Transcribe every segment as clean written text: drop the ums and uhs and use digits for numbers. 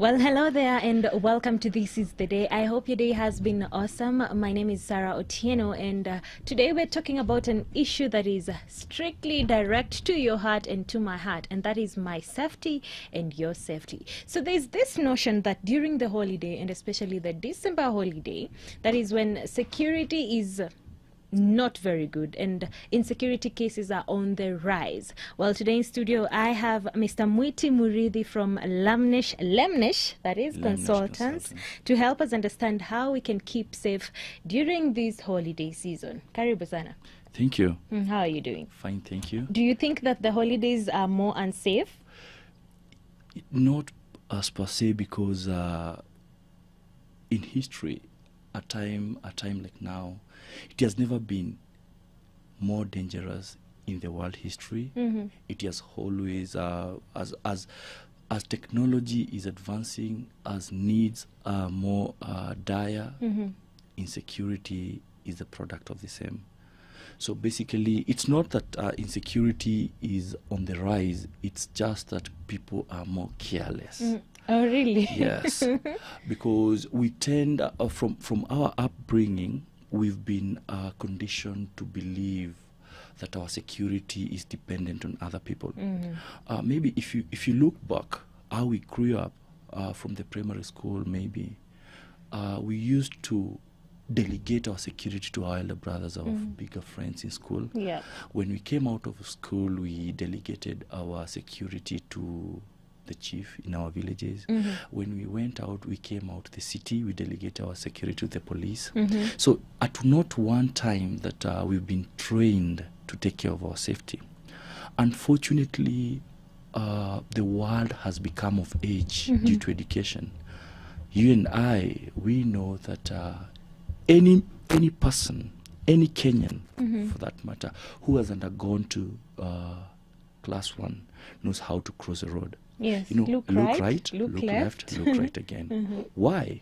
Well, hello there and welcome to This Is the Day. I hope your day has been awesome. My name is Sarah Otieno, and today we're talking about an issue that is strictly direct to your heart and to my heart, and that is my safety and your safety. So there's this notion that during the holiday, and especially the December holiday, that is when security is not very good and insecurity cases are on the rise. Well, today in studio I have Mr. Mwiti Murithi from Lemnish, that is Consultants, to help us understand how we can keep safe during this holiday season. Karibu sana. Thank you. How are you doing? Fine, thank you. Do you think that the holidays are more unsafe? Not as per se, because in history, a time like now, it has never been more dangerous in the world history. It has always, as technology is advancing, as needs are more dire, insecurity is a product of the same. So basically, it's not that insecurity is on the rise, it's just that people are more careless. Oh, really? Yes, because we tend, from our upbringing, we've been conditioned to believe that our security is dependent on other people. Maybe if you look back, how we grew up from the primary school, maybe we used to delegate our security to our elder brothers, our bigger friends in school. Yeah. When we came out of school, we delegated our security to the chief in our villages. When we went out, we came out the city, we delegate our security to the police. So at not one time that we've been trained to take care of our safety. Unfortunately, the world has become of age due to education. You and I, we know that any person, any Kenyan for that matter, who has undergone to class 1 knows how to cross a road. Yes. You know, Look right, look left, look right again. Why?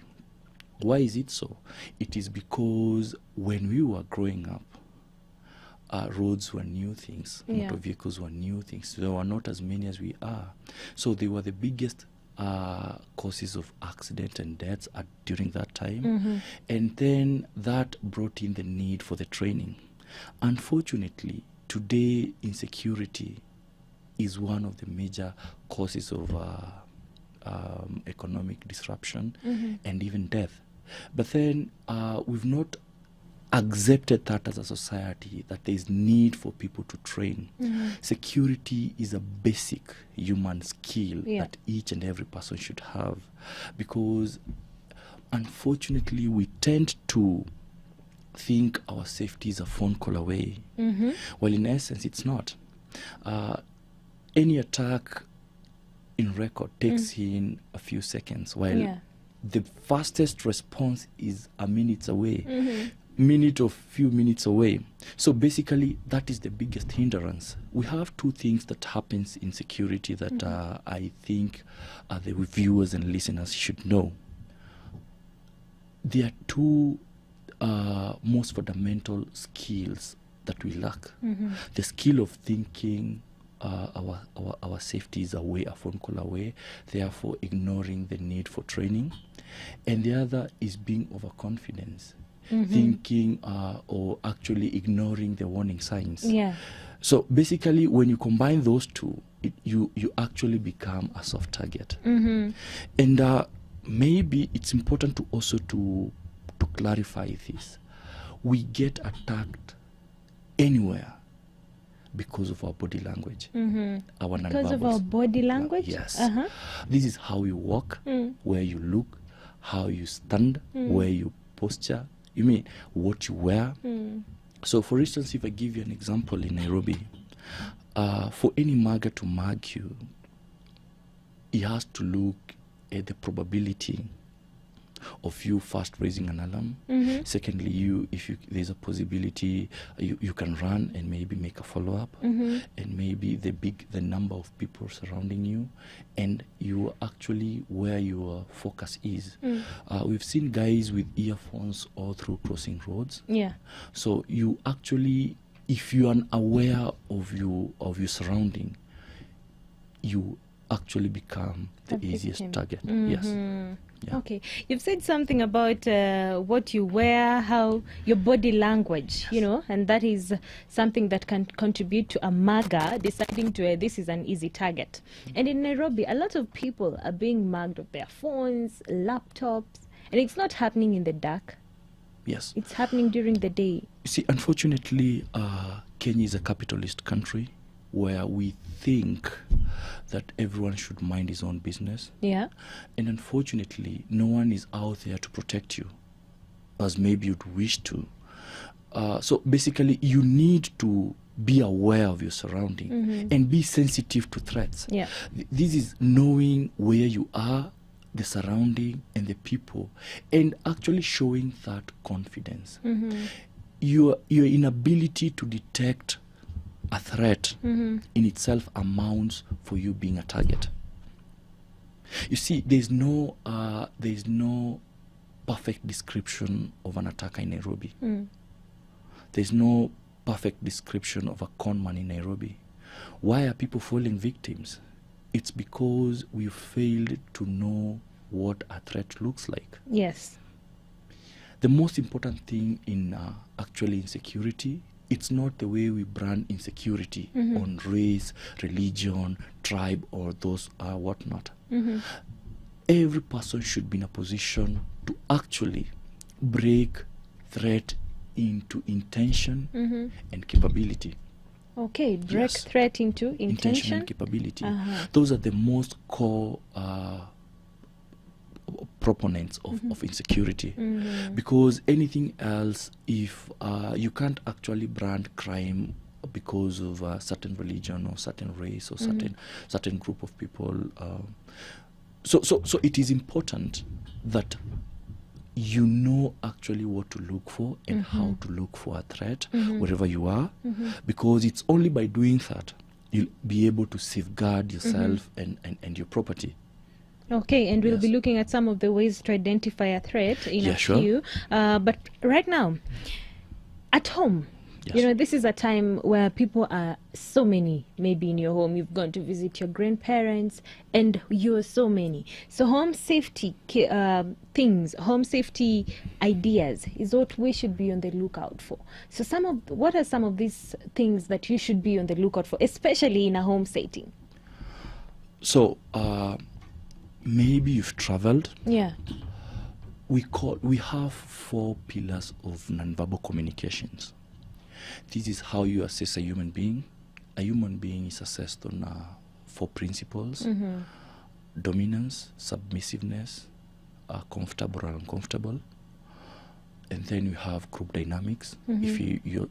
Why is it so? It is because when we were growing up, roads were new things, motor vehicles were new things. There were not as many as we are. So they were the biggest causes of accident and deaths during that time. And then that brought in the need for the training. Unfortunately, today insecurity is one of the major causes of economic disruption and even death. But then we've not accepted that as a society, that there is need for people to train. Security is a basic human skill that each and every person should have, because unfortunately we tend to think our safety is a phone call away. Well, in essence, it's not. Any attack in record takes in a few seconds, while the fastest response is a minute away, minute or few minutes away. So basically, that is the biggest hindrance. We have two things that happens in security that I think the viewers and listeners should know. There are two most fundamental skills that we lack. The skill of thinking our safety is away, a phone call away, therefore ignoring the need for training. And the other is being overconfident, thinking or actually ignoring the warning signs. So basically, when you combine those two, you actually become a soft target. And maybe it's important to also to clarify this. We get attacked anywhere because of our body language. Our because of our body language? Yes. This is how you walk, where you look, how you stand, where you posture, you mean what you wear. So for instance, if I give you an example in Nairobi, for any mugger to mug you, he has to look at the probability of you first raising an alarm. Secondly, if there's a possibility, you can run and maybe make a follow-up, and maybe the number of people surrounding you, and you actually where your focus is. We've seen guys with earphones all through crossing roads. So you actually, if you are unaware of your surrounding, you actually become the A easiest victim. target. Yes. Yeah. Okay, you've said something about what you wear, how your body language, you know, and that is something that can contribute to a mugger deciding to this is an easy target. And in Nairobi, a lot of people are being mugged with their phones, laptops, and it's not happening in the dark. Yes. It's happening during the day. You see, unfortunately, Kenya is a capitalist country where we think that everyone should mind his own business. Yeah. And unfortunately, no one is out there to protect you as maybe you'd wish to. So basically, you need to be aware of your surrounding and be sensitive to threats. Yeah. This is knowing where you are, the surrounding, and the people, and actually showing that confidence. Your inability to detect a threat in itself amounts for you being a target. You see, there's no perfect description of an attacker in Nairobi. There's no perfect description of a con man in Nairobi. Why are people falling victims? It's because we failed to know what a threat looks like. Yes. The most important thing in actually insecurity, it's not the way we brand insecurity on race, religion, tribe, or those whatnot. Every person should be in a position to actually break threat into intention and capability. Okay, break threat into intention and capability. Those are the most core proponents of insecurity, because anything else, if you can't actually brand crime because of a certain religion or certain race or certain group of people, so it is important that you know actually what to look for and how to look for a threat wherever you are, because it's only by doing that you'll be able to safeguard yourself and your property. Okay, and we'll be looking at some of the ways to identify a threat in a few. But right now, at home, you know, this is a time where people are so many. Maybe in your home, you've gone to visit your grandparents, and you're so many. So home safety things, home safety ideas is what we should be on the lookout for. So what are some of these things that you should be on the lookout for, especially in a home setting? So, maybe you've traveled. Yeah. We have 4 pillars of nonverbal communications. This is how you assess a human being. A human being is assessed on 4 principles: dominance, submissiveness, comfortable or uncomfortable. And then we have group dynamics. If you're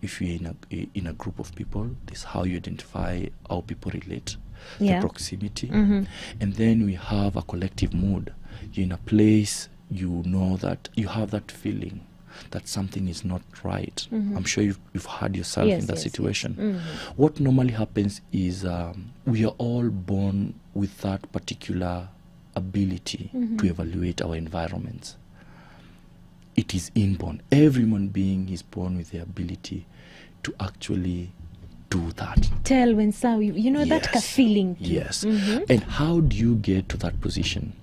in a group of people, this is how you identify how people relate. The proximity. And then we have a collective mood. You're in a place, you know that you have that feeling that something is not right. I'm sure you've had yourself in that situation. What normally happens is we are all born with that particular ability to evaluate our environments. It is inborn. Every human being is born with the ability to actually do that. Tell when you know that feeling too. Yes. And how do you get to that position?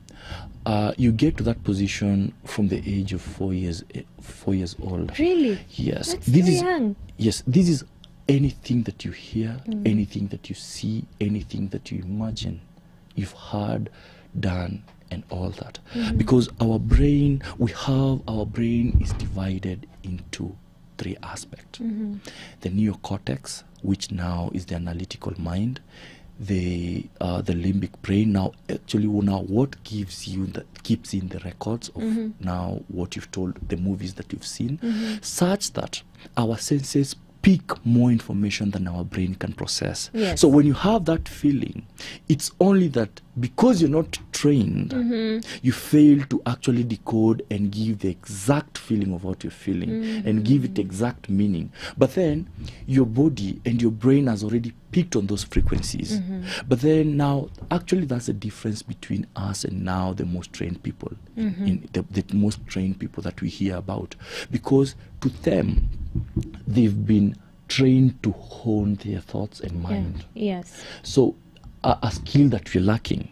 You get to that position from the age of 4 years old. Really? Yes. That's very young. Yes. This is anything that you hear, anything that you see, anything that you imagine, you've heard, done, and all that. Because our brain is divided into 3 aspects. The neocortex, which now is the analytical mind, the limbic brain, what keeps in the records of now what you've told, the movies that you've seen, such that our senses pick more information than our brain can process. Yes. So when you have that feeling, it's only that because you're not trained, you fail to actually decode and give the exact feeling of what you're feeling and give it exact meaning. But then your body and your brain has already picked on those frequencies. But then now, actually that's the difference between us and now the most trained people, in the most trained people that we hear about. Because to them, they've been trained to hone their thoughts and mind. Yes. So a skill that we're lacking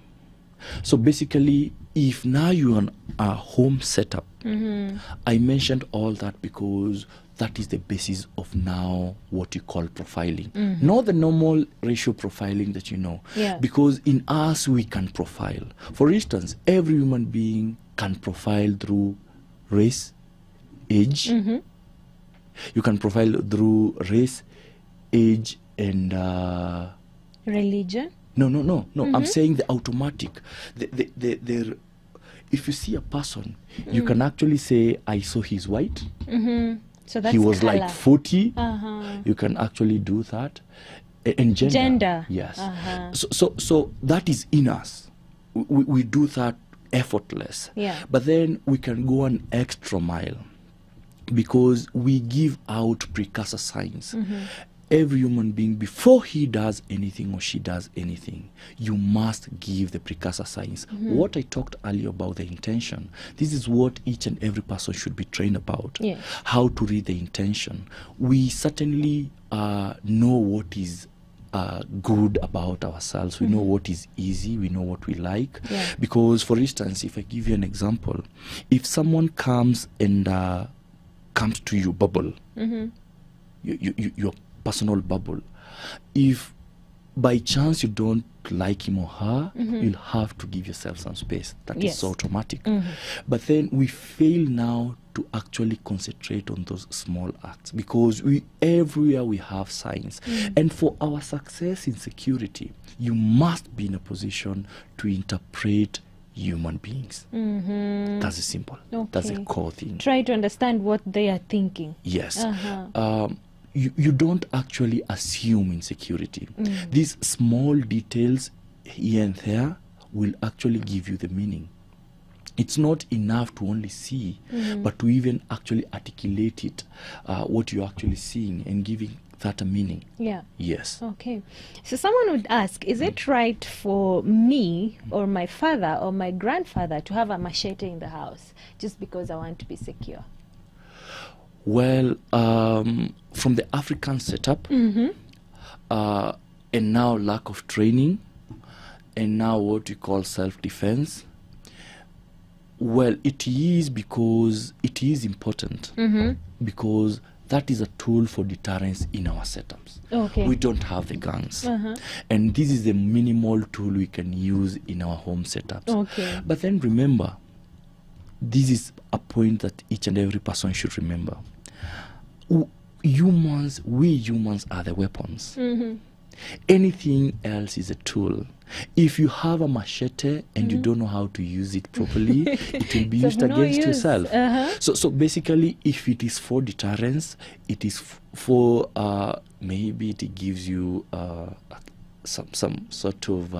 So basically, if now you're on a home setup, I mentioned all that because that is the basis of now what you call profiling. Not the normal ratio profiling that you know. Yeah. Because in us, we can profile. For instance, every human being can profile through race, age. You can profile through race, age, and... religion? No. I'm saying the automatic. If you see a person, you can actually say, I saw he's white. So that's He was color. like 40. You can actually do that. And gender. Yes. So that is in us. We do that effortless. Yeah. But then we can go an extra mile because we give out precursor signs. Every human being, before he does anything or she does anything, you must give the precursor signs. What I talked earlier about the intention, this is what each and every person should be trained about. Yeah. How to read the intention. We certainly know what is good about ourselves. We know what is easy. We know what we like. Yeah. Because, for instance, if I give you an example, if someone comes and comes to your bubble, your personal bubble, if by chance you don't like him or her, you'll have to give yourself some space. That is so automatic. But then we fail now to actually concentrate on those small acts because everywhere we have signs. And for our success in security, you must be in a position to interpret human beings. That's simple. Okay. That's the core thing. Try to understand what they are thinking. Yes. You don't actually assume insecurity. These small details here and there will actually give you the meaning. It's not enough to only see, but to even actually articulate it, what you're actually seeing and giving that a meaning. Yeah. Yes. Okay. So someone would ask, is it right for me or my father or my grandfather to have a machete in the house just because I want to be secure? Well, from the African setup, and now lack of training, and now what we call self-defense, well, it is because it is important, because that is a tool for deterrence in our setups. Okay. We don't have the guns. And this is the minimal tool we can use in our home setups. Okay. But then remember, this is a point that each and every person should remember. We humans are the weapons. Anything else is a tool. If you have a machete and you don't know how to use it properly, it will be used against yourself. So basically, if it is for deterrence, it is for maybe it gives you some sort of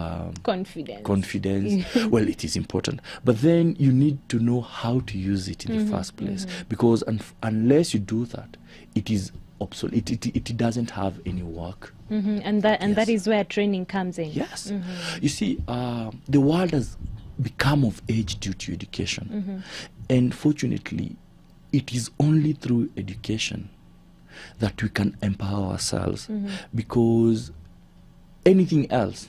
confidence. Well, it is important, but then you need to know how to use it in the first place, because unless you do that, it is obsolete. It doesn't have any work. And that is where training comes in. Yes. You see, the world has become of age due to education, and fortunately, it is only through education that we can empower ourselves, because anything else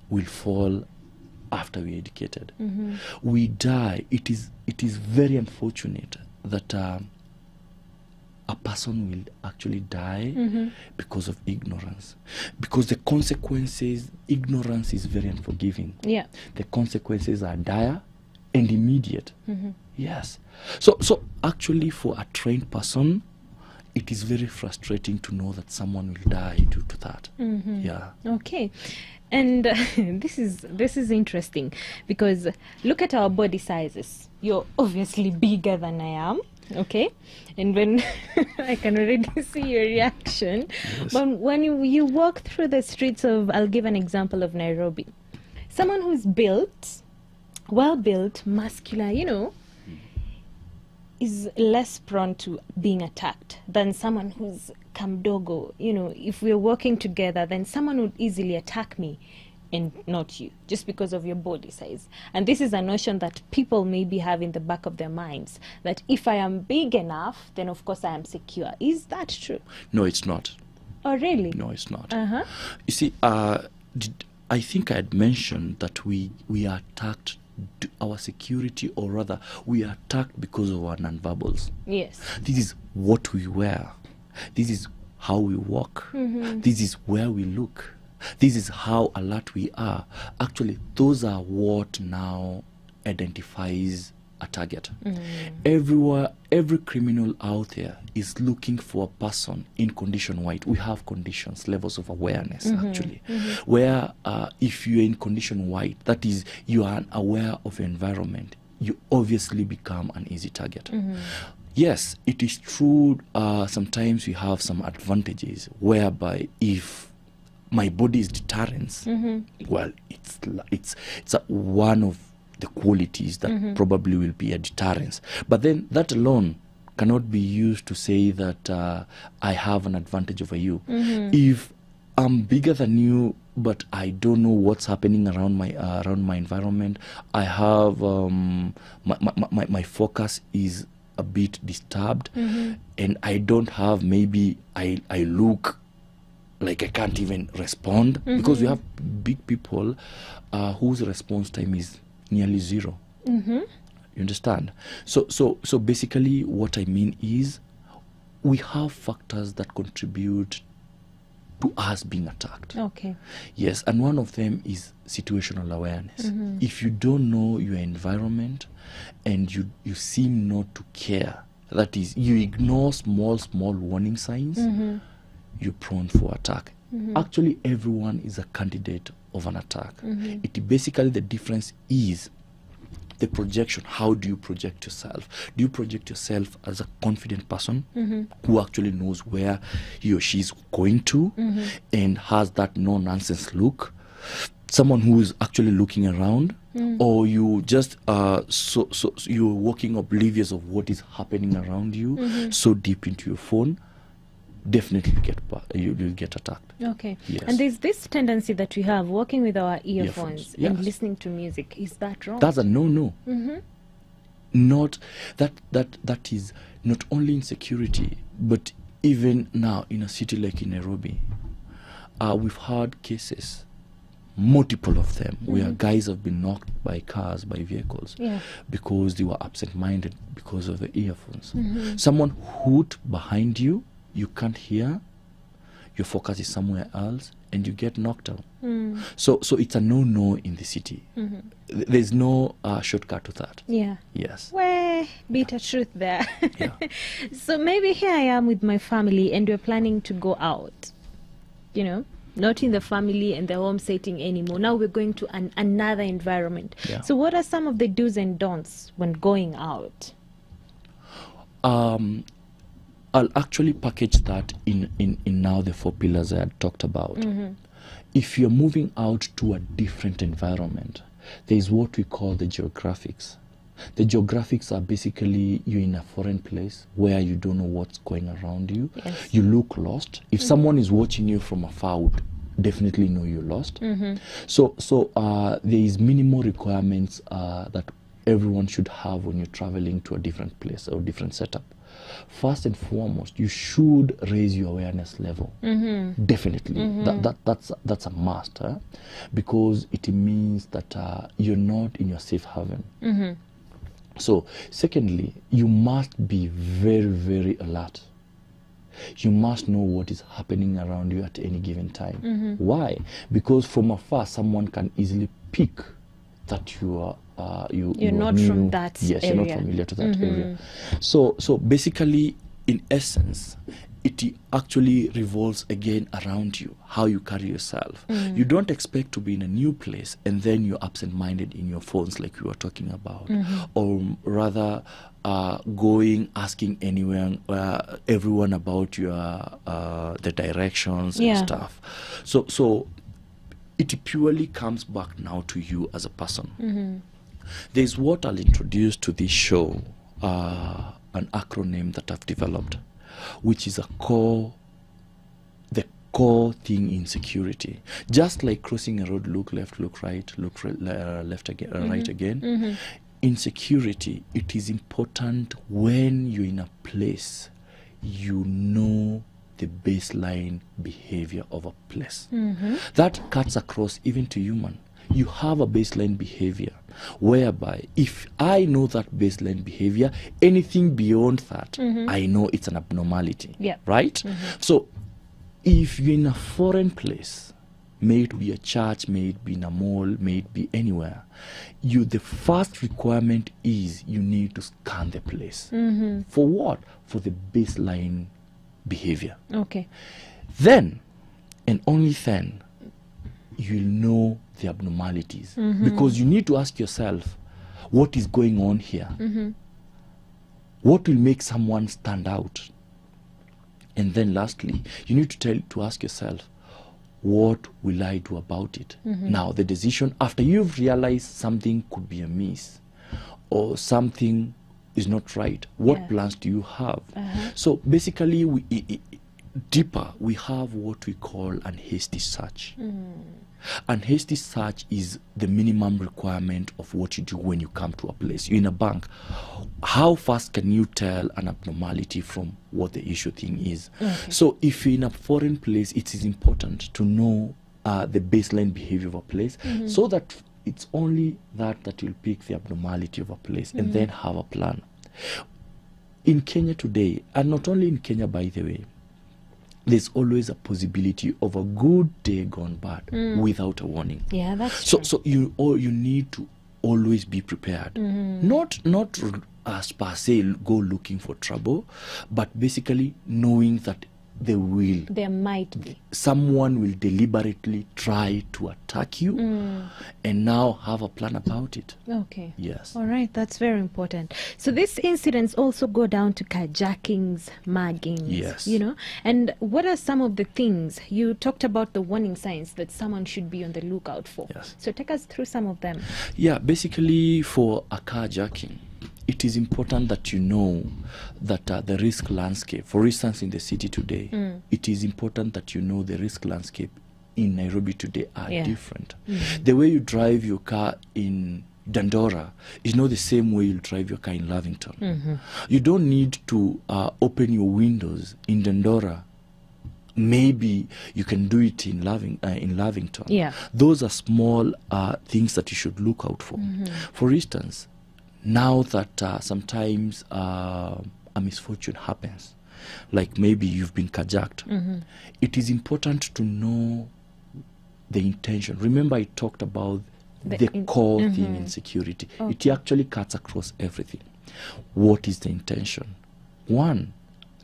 will fall after we're educated. We die. It is very unfortunate that a person will actually die because of ignorance. Because the consequences, ignorance is very unforgiving. Yeah. The consequences are dire and immediate. Yes. So actually, for a trained person, it is very frustrating to know that someone will die due to that. Yeah. Okay. And this is interesting, because look at our body sizes. You're obviously bigger than I am. Okay, and when I can already see your reaction, but when you walk through the streets of, I'll give an example of Nairobi, someone who's built, well built, muscular, is less prone to being attacked than someone who's kamdogo. If we're working together, then someone would easily attack me and not you, just because of your body size. And this is a notion that people maybe have in the back of their minds, that if I am big enough, then of course I am secure. Is that true? No, it's not. Oh, really? No, it's not. Uh-huh. You see, I think I had mentioned that we are attacked, our security, or rather, we are attacked because of our nonverbals. Yes. This is what we wear. This is how we walk. This is where we look. This is how alert we are. Actually, those are what now identifies a target. Every criminal out there is looking for a person in condition white. We have conditions, levels of awareness, actually, where if you're in condition white, that is, you are unaware of your environment, you obviously become an easy target. Yes, it is true, sometimes we have some advantages, whereby if my body is deterrence, well, it's one of the qualities that probably will be a deterrence. But then that alone cannot be used to say that I have an advantage over you. If I'm bigger than you, but I don't know what's happening around my environment, I have my focus is a bit disturbed, and I don't have, maybe I look like I can't even respond, because we have big people whose response time is nearly zero. You understand? So basically what I mean is we have factors that contribute to us being attacked. Okay. Yes, and one of them is situational awareness. If you don't know your environment and you seem not to care, that is, you ignore small warning signs, you're prone for attack. Actually, everyone is a candidate of an attack. It basically, the difference is the projection. How do you project yourself? Do you project yourself as a confident person who actually knows where he or she is going to and has that no-nonsense look? Someone who is actually looking around, or you just so you're walking oblivious of what is happening around you, so deep into your phone, definitely you'll get attacked. Okay. Yes. And there's this tendency that we have walking with our earphones and yes. listening to music. Is that wrong? That's a no. Not that is not only insecurity, but even now in a city like in Nairobi, we've had cases, multiple of them, where guys have been knocked by cars, by vehicles, because they were absent-minded because of the earphones. Someone hoot behind you, you can't hear, your focus is somewhere else, and you get knocked out. So it's a no in the city. There's no shortcut to that. Yeah. Yes. Well, bitter truth there. Yeah. So maybe here I am with my family and we're planning to go out, you know, not in the family and the home setting anymore. Now we're going to another environment. Yeah. So what are some of the do's and don'ts when going out? I'll actually package that in now the 4 pillars I had talked about. If you're moving out to a different environment, there is what we call the geographics. The geographics are basically you're in a foreign place where you don't know what's going around you. Yes. You look lost. If someone is watching you from afar, would definitely know you're lost. So there is minimal requirements that everyone should have when you're traveling to a different place or different setup. First and foremost, you should raise your awareness level. Definitely. That's a must, because it means that you're not in your safe haven. So secondly, you must be very, very alert. You must know what is happening around you at any given time. Why? Because from afar, someone can easily pick that you are you're not new. from that yes, area. You're not familiar to that area. So basically, in essence, it actually revolves again around you, how you carry yourself. You don't expect to be in a new place and then you're absent-minded in your phones like we were talking about, or rather asking everyone about your the directions and stuff. So it purely comes back now to you as a person. There's what I'll introduce to this show, an acronym that I've developed, which is the core thing in security. Just like crossing a road, look left, look right, look left again, right again. In security, it is important when you're in a place, you know the baseline behavior of a place. That cuts across even to human. You have a baseline behavior whereby if I know that baseline behavior, anything beyond that, I know it's an abnormality. Yeah. Right? So if you're in a foreign place, may it be a church, may it be in a mall, may it be anywhere, the first requirement is you need to scan the place. For what? For the baseline behavior. Okay. Then, and only then, you'll know the abnormalities. Because you need to ask yourself, what is going on here? What will make someone stand out? And then lastly, you need to ask yourself, what will I do about it? Now, the decision, after you've realized something could be amiss or something is not right, what plans do you have? So basically, deeper, we have what we call an hasty search. An hasty search is the minimum requirement of what you do when you come to a place. You're in a bank. How fast can you tell an abnormality from what the issue thing is? So if you're in a foreign place, it is important to know the baseline behavior of a place, so that it's only that you'll pick the abnormality of a place and then have a plan. In Kenya today, and not only in Kenya, by the way, there's always a possibility of a good day gone bad without a warning. Yeah, that's true. So you need to always be prepared. Not as per se go looking for trouble, but basically knowing that there might be someone will deliberately try to attack you, and now have a plan about it. Okay. Yes. All right, that's very important. So these incidents also go down to carjackings, muggings. Yes. And what are some of the things you talked about, the warning signs that someone should be on the lookout for? Yes. So take us through some of them. Yeah, basically for a carjacking, it is important that you know that the risk landscape, for instance, in the city today, it is important that you know the risk landscape in Nairobi today are different. The way you drive your car in Dandora is not the same way you'll drive your car in Lavington. You don't need to open your windows in Dandora. Maybe you can do it in Lavington. Yeah. Those are small things that you should look out for. For instance, now that sometimes a misfortune happens, like maybe you've been carjacked, it is important to know the intention. Remember, I talked about the core thing in security. It actually cuts across everything. What is the intention? One,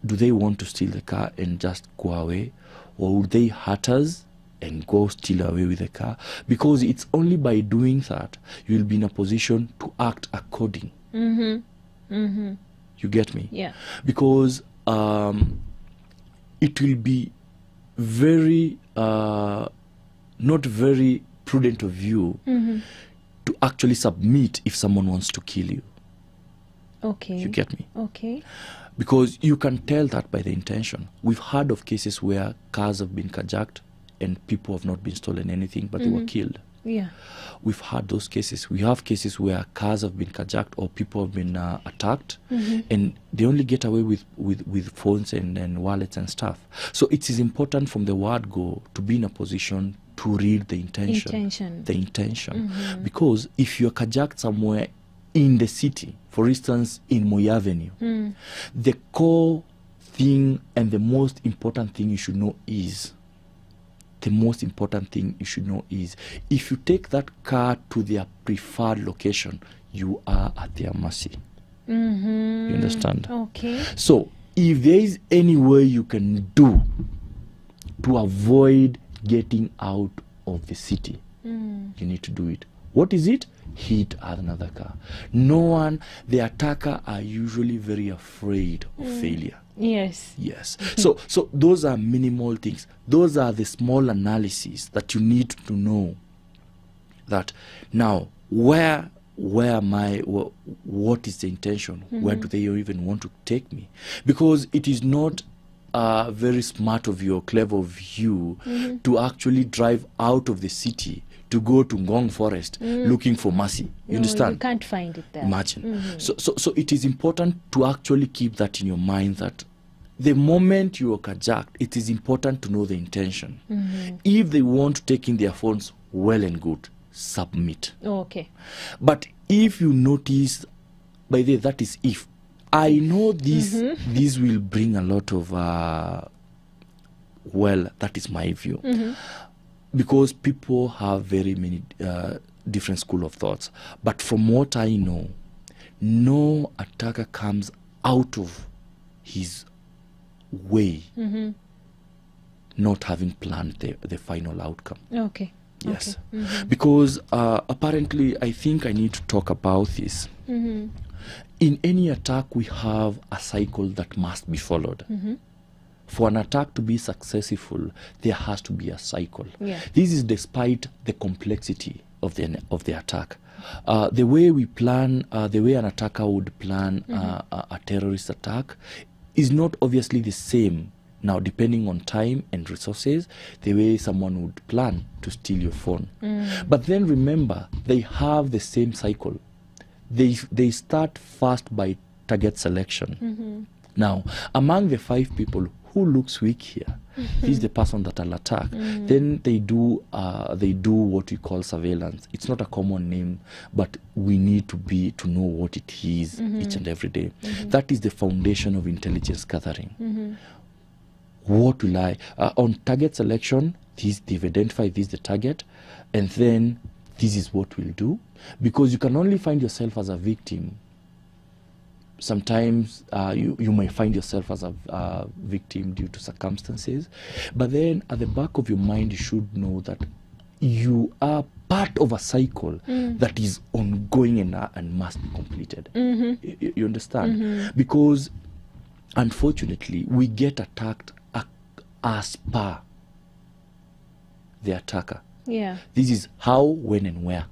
do they want to steal the car and just go away? Or would they hurt us and go steal away with the car? Because it's only by doing that you'll be in a position to act according. You get me? Yeah. Because it will be very not very prudent of you to actually submit if someone wants to kill you. Okay. You get me? Okay. Because you can tell that by the intention. We've heard of cases where cars have been carjacked and people have not been stolen anything, but they were killed. Yeah. We've had those cases. We have cases where cars have been carjacked or people have been attacked, and they only get away with phones and wallets and stuff. So it is important from the word go to be in a position to read the intention. The intention. Because if you're carjacked somewhere in the city, for instance, in Moi Avenue, the core thing and the most important thing you should know is, if you take that car to their preferred location, you are at their mercy. You understand? Okay. So if there is any way you can do to avoid getting out of the city, you need to do it. What is it? Hit another car. The attacker are usually very afraid of failure. Yes. Yes. So those are minimal things. Those are the small analyses that you need to know. That now, where am I? What is the intention? Where do they even want to take me? Because it is not very smart of you or clever of you to actually drive out of the city to go to Ngong Forest looking for mercy. You understand? You can't find it there. Imagine. So it is important to actually keep that in your mind, that the moment you are carjacked, it is important to know the intention. If they want to take in their phones, well and good, submit. Okay. But if you notice, by the way, that is if. I know this, this will bring a lot of, well, that is my view. Because people have very many different school of thoughts. But from what I know, no attacker comes out of his way not having planned the final outcome. Okay. Yes. Okay. Because apparently, I think I need to talk about this. In any attack, we have a cycle that must be followed. For an attack to be successful, there has to be a cycle. Yeah. This is despite the complexity of the attack. The way we plan, the way an attacker would plan a terrorist attack is not obviously the same. Now, depending on time and resources, the way someone would plan to steal your phone. But then remember, they have the same cycle. They start first by target selection. Now, among the 5 people, who looks weak here? He's the person that will attack. Then they do what we call surveillance. It's not a common name, but we need to know what it is each and every day. That is the foundation of intelligence gathering. What will on target selection, they've identified this the target, and then this is what we'll do. Because you can only find yourself as a victim. Sometimes you may find yourself as a victim due to circumstances, but then at the back of your mind you should know that you are part of a cycle that is ongoing and must be completed. You understand? Because unfortunately we get attacked as per the attacker. Yeah. This is how, when, and where.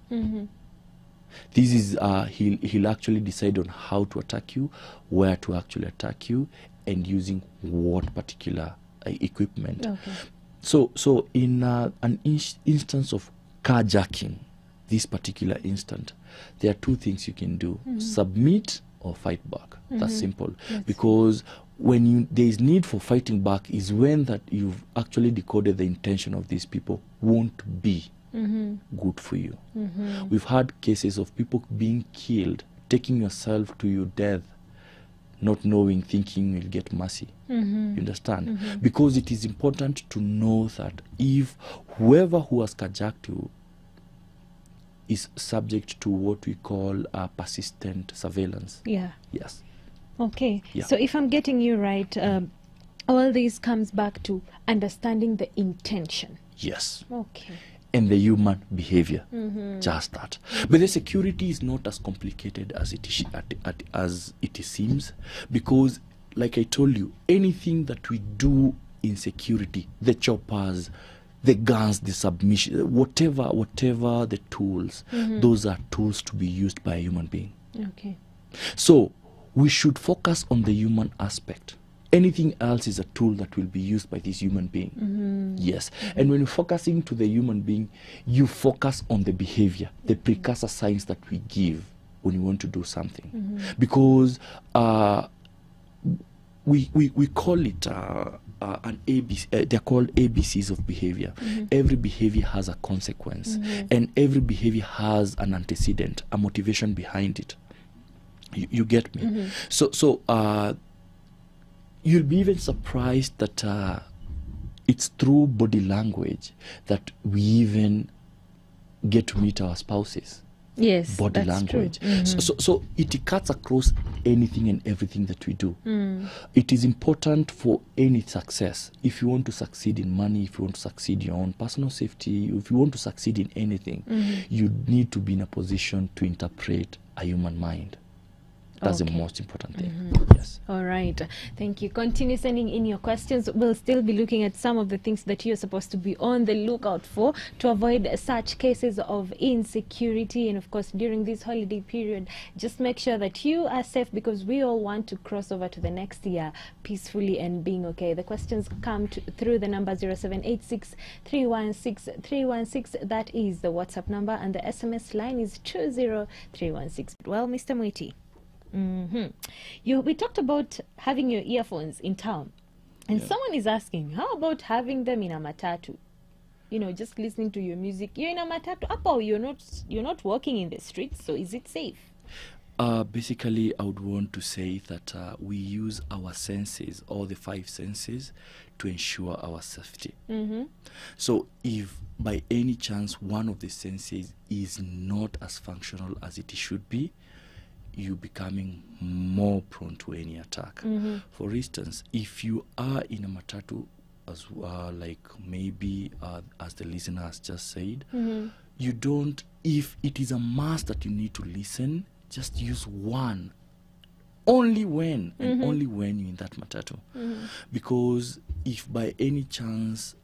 This is he'll actually decide on how to attack you, where to actually attack you, and using what particular equipment. Okay. So in an instance of carjacking, this particular instant, there are 2 things you can do: submit or fight back. That's simple. Because when there is need for fighting back is when that you've actually decoded the intention of these people won't be good for you. We've had cases of people being killed, taking yourself to your death, not knowing, thinking you'll get mercy. You understand? Because it is important to know that if whoever who has carjacked you is subject to what we call persistent surveillance. Yeah. Yes. Okay. Yeah. So if I'm getting you right, all this comes back to understanding the intention. Yes. Okay. And the human behavior. Just that. But the security is not as complicated as it seems, because like I told you, anything that we do in security, the choppers, the guns, the submission, whatever the tools, those are tools to be used by a human being. Okay. So we should focus on the human aspect. Anything else is a tool that will be used by this human being. Yes. And when you're focusing to the human being, you focus on the behavior, the precursor signs that we give when you want to do something. Because we call it an ABC. They're called ABCs of behavior. Every behavior has a consequence, and every behavior has an antecedent, a motivation behind it. You get me? So you'll be even surprised that it's through body language that we even get to meet our spouses. Yes, Body that's language. True. So it cuts across anything and everything that we do. It is important for any success. If you want to succeed in money, if you want to succeed in your own personal safety, if you want to succeed in anything, you need to be in a position to interpret a human mind. That's the most important thing. Yes. All right. Thank you. Continue sending in your questions. We'll still be looking at some of the things that you're supposed to be on the lookout for to avoid such cases of insecurity. And of course, during this holiday period, just make sure that you are safe, because we all want to cross over to the next year peacefully and being okay. The questions come through the number 0786 316 316. That is the WhatsApp number, and the SMS line is 20316. Well, Mr. Mwiti. We talked about having your earphones in town, and someone is asking, how about having them in a matatu? You know, just listening to your music. You're in a matatu, or you're not walking in the streets, so is it safe? Basically, I would want to say that we use our senses, all the 5 senses, to ensure our safety. So if by any chance one of the senses is not as functional as it should be, you're becoming more prone to any attack. For instance, if you are in a matatu, as like maybe as the listener has just said, you don't, if it is a must that you need to listen, just use one, only when and only when you're in that matatu. Because if by any chance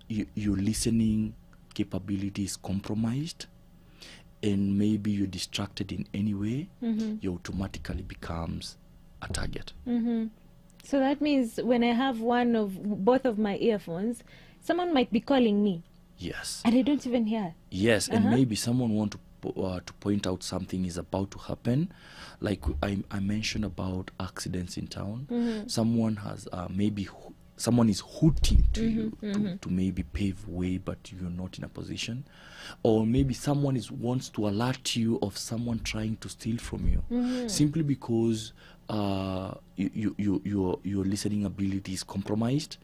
your listening capability is compromised and maybe you're distracted in any way, you automatically becomes a target. So that means when I have both of my earphones, someone might be calling me. Yes. And I don't even hear. Yes, and maybe someone want to point out something is about to happen. Like I mentioned about accidents in town. Someone has someone is hooting to you to maybe pave way, but you're not in a position. Or maybe someone wants to alert you of someone trying to steal from you, simply because your listening ability is compromised,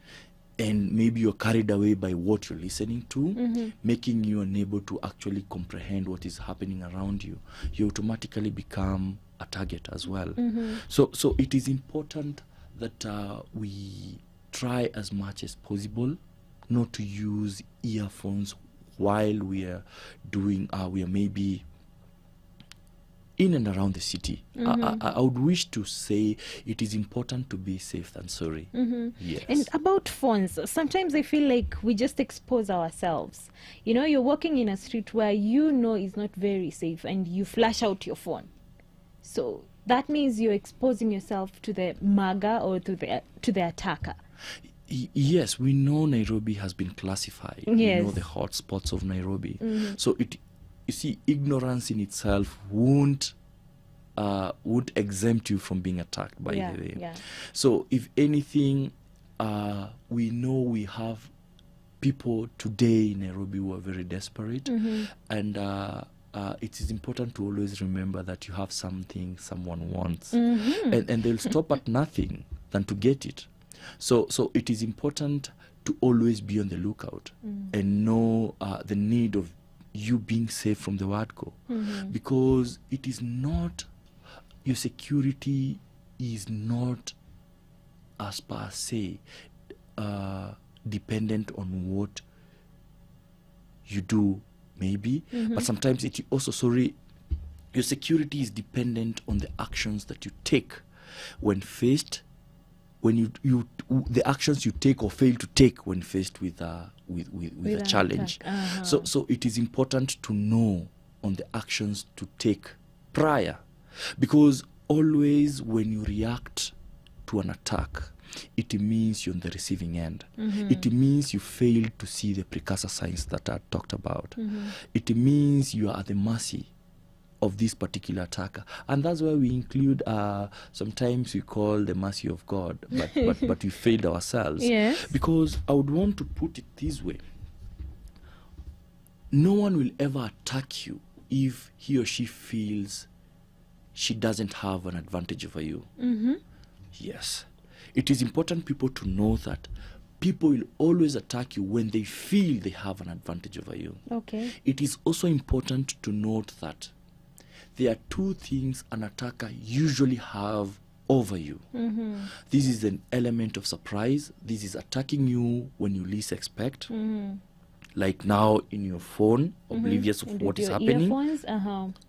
and maybe you're carried away by what you're listening to, making you unable to actually comprehend what is happening around you. You automatically become a target as well. So it is important that we try as much as possible not to use earphones while we are maybe in and around the city. I would wish to say it is important to be safe than sorry. Yes. And about phones, sometimes I feel like we just expose ourselves. You know, you're walking in a street where you know is not very safe and you flash out your phone. So that means you're exposing yourself to the MAGA or to the attacker. Yes, we know Nairobi has been classified. Yes. We know the hot spots of Nairobi. So you see, ignorance in itself won't exempt you from being attacked, by the way. So if anything, we know we have people today in Nairobi who are very desperate, and it is important to always remember that you have something someone wants, and they'll stop at nothing than to get it. So it is important to always be on the lookout and know the need of you being safe from the word go, because it is not, your security is not as per se dependent on what you do maybe, but sometimes it also, your security is dependent on the actions that you take when faced, the actions you take or fail to take when faced with a challenge. So it is important to know on the actions to take prior, because always when you react to an attack, it means you're on the receiving end. It means you failed to see the precursor signs that I talked about. It means you are at the mercy of this particular attacker, and that's why we include sometimes we call the mercy of God, but we failed ourselves. Yes. Because I would want to put it this way: no one will ever attack you if he or she feels she doesn't have an advantage over you. Yes, it is important people to know that people will always attack you when they feel they have an advantage over you. Okay. It is also important to note that there are 2 things an attacker usually have over you. This is an element of surprise. This is attacking you when you least expect. Like now in your phone, oblivious of what is happening. Earphones,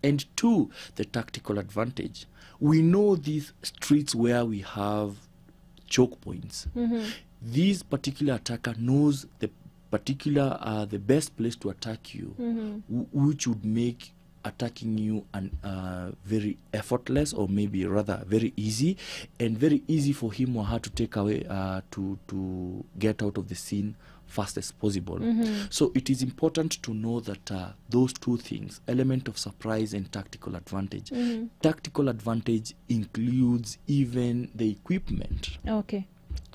And 2, the tactical advantage. We know these streets where we have choke points. This particular attacker knows the best place to attack you, which would make attacking you very effortless, or maybe rather very easy, and very easy for him or her to take away to get out of the scene fast as possible. So it is important to know that those two things, element of surprise and tactical advantage. Tactical advantage includes even the equipment. Okay.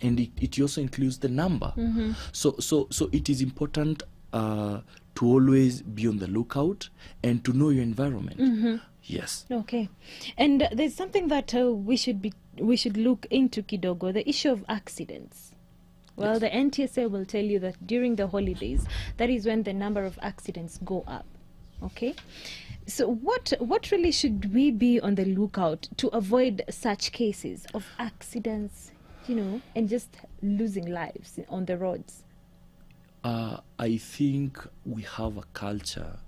And it also includes the number. So it is important to always be on the lookout and to know your environment. Yes. Okay. And there's something that we should look into kidogo, the issue of accidents. Well, Yes. the NTSA will tell you that during the holidays, that is when the number of accidents go up. Okay? So what really should we be on the lookout to avoid such cases of accidents, and just losing lives on the roads? I think we have a culture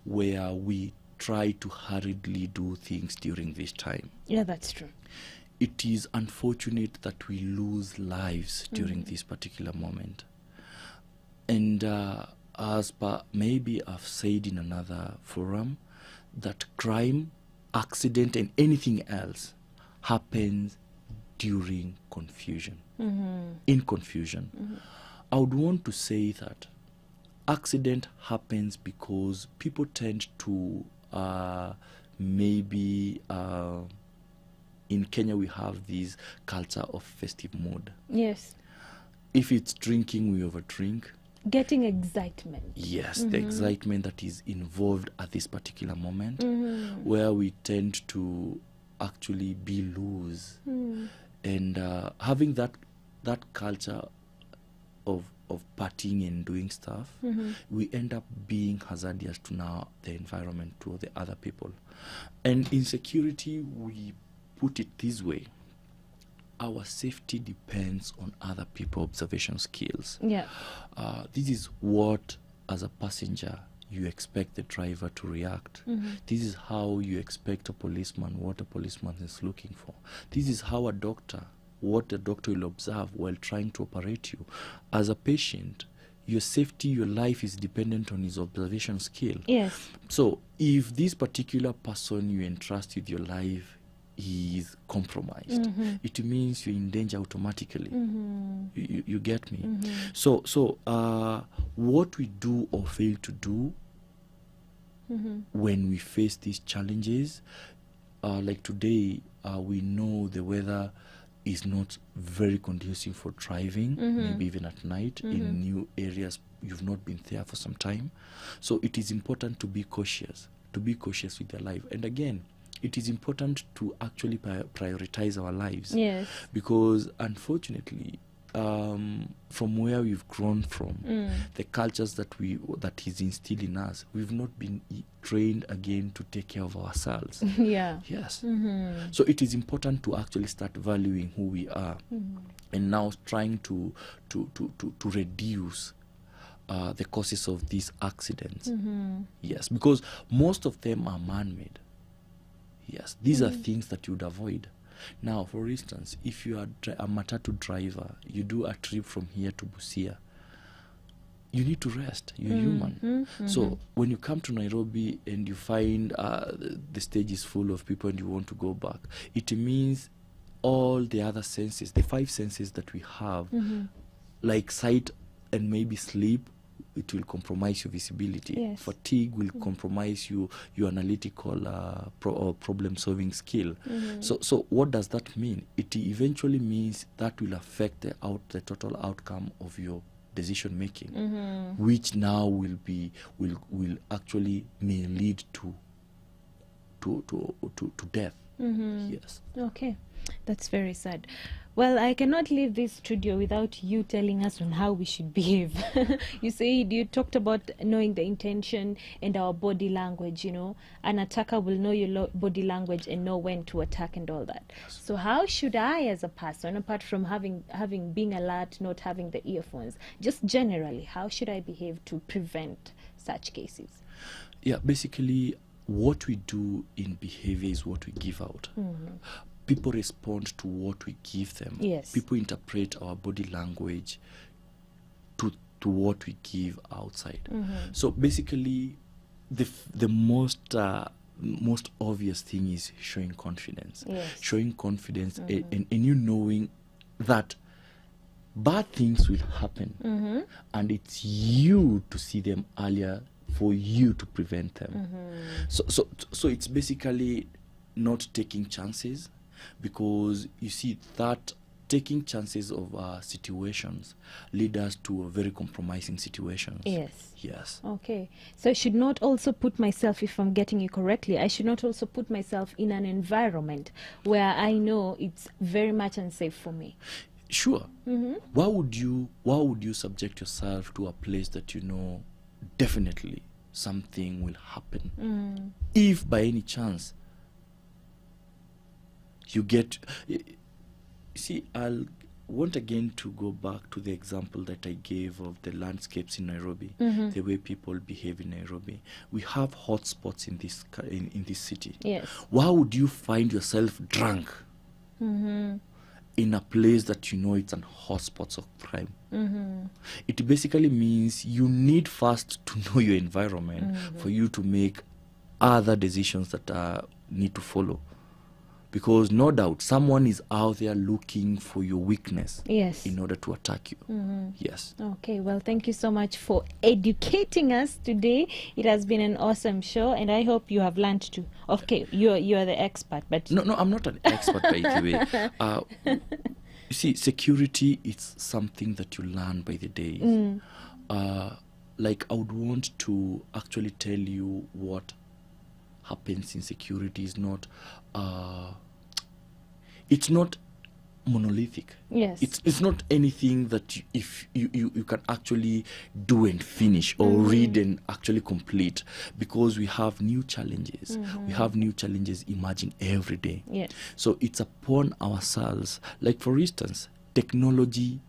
where we try to hurriedly do things during this time. Yeah, that's true. It is unfortunate that we lose lives during this particular moment. And as per maybe I've said in another forum, that crime, accident, and anything else happens during confusion. In confusion. I would want to say that accident happens because people tend to maybe in Kenya we have this culture of festive mood. Yes. If it's drinking, we overdrink. Getting excitement. Yes, the excitement that is involved at this particular moment, where we tend to actually be loose. And having that culture of partying and doing stuff, we end up being hazardous to now the environment, to the other people. And in security, we put it this way: our safety depends on other people's observation skills. Yeah. This is what, as a passenger, you expect the driver to react. This is how you expect a policeman, what a policeman is looking for. This is how a doctor, what a doctor will observe while trying to operate you. As a patient, your safety, your life is dependent on his observation skill. Yes. So if this particular person you entrust with your life is compromised, it means you're in danger automatically. You get me? So what we do or fail to do when we face these challenges, like today, we know the weather is not very conducive for driving, maybe even at night in new areas you've not been there for some time. So it is important to be cautious with your life. And again, it is important to actually prioritize our lives. Yes. Because unfortunately, from where we've grown from, the cultures that is instilled in us, we've not been trained again to take care of ourselves. Yeah. Yes. So it is important to actually start valuing who we are, and now trying to reduce the causes of these accidents. Yes, because most of them are man-made. Yes, these are things that you'd avoid. Now, for instance, if you are a matatu driver, you do a trip from here to Busia, you need to rest. You're human. So when you come to Nairobi and you find the stage is full of people and you want to go back, it means all the other senses, the 5 senses that we have, like sight and maybe sleep, it will compromise your visibility. Yes. Fatigue will compromise your analytical or problem-solving skill. So what does that mean? It eventually means that will affect the total outcome of your decision making, which now will actually may lead to death. Yes. Okay, that's very sad. Well, I cannot leave this studio without you telling us on how we should behave. You talked about knowing the intention and our body language. An attacker will know your body language and know when to attack and all that. So how should I, as a person, apart from being alert, not having the earphones, just generally, how should I behave to prevent such cases? Yeah, basically, what we do in behavior is what we give out. People respond to what we give them. Yes. People interpret our body language to what we give outside. So basically, the most obvious thing is showing confidence. Yes. Showing confidence and you knowing that bad things will happen, and it's you to see them earlier for you to prevent them. So it's basically not taking chances, because you see that taking chances of situations lead us to very compromising situations. Yes. Okay. So I should not also put myself, if I'm getting you correctly, I should not also put myself in an environment where I know it's very much unsafe for me. Sure. Why would you subject yourself to a place that you know definitely something will happen? If by any chance you get... See, I'll want again to go back to the example that I gave of the landscapes in Nairobi, the way people behave in Nairobi. We have hotspots in this city. Yes. Why would you find yourself drunk in a place that you know it's an hotspots of crime? It basically means you need first to know your environment for you to make other decisions that need to follow. Because no doubt someone is out there looking for your weakness in order to attack you. Yes. Okay, well, thank you so much for educating us today. It has been an awesome show, and I hope you have learned too. Okay, you are the expert, but... No, I'm not an expert, by the way. You see, security is something that you learn by the days. Like, I would want to actually tell you what happens in security is not... it's not monolithic. Yes. It's not anything that you can actually do and finish or read and actually complete, because we have new challenges. We have new challenges emerging every day. Yes. So it's upon ourselves. Like, for instance, technology,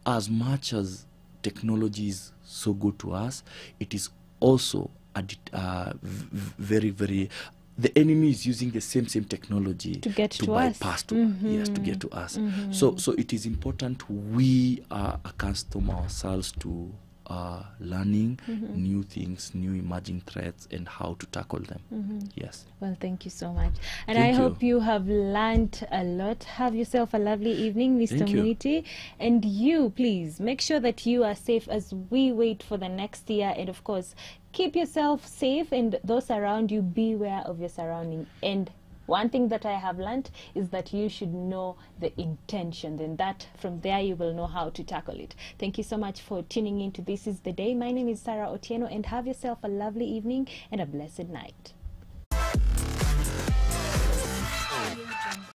as much as technology is so good to us, it is also very, very... The enemy is using the same technology to get to bypass us. To get to us. So it is important we accustom ourselves to learning new things, new emerging threats, and how to tackle them. Yes. Well, thank you so much. And Thank I you. hope you have learned a lot. Have yourself a lovely evening, Mr. Thank you. Muiti. And you, please, make sure that you are safe as we wait for the next year. And of course, keep yourself safe, and those around you, beware of your surrounding. And one thing that I have learned is that you should know the intention. Then from there you will know how to tackle it. Thank you so much for tuning in to This Is The Day. My name is Sarah Otieno, and have yourself a lovely evening and a blessed night.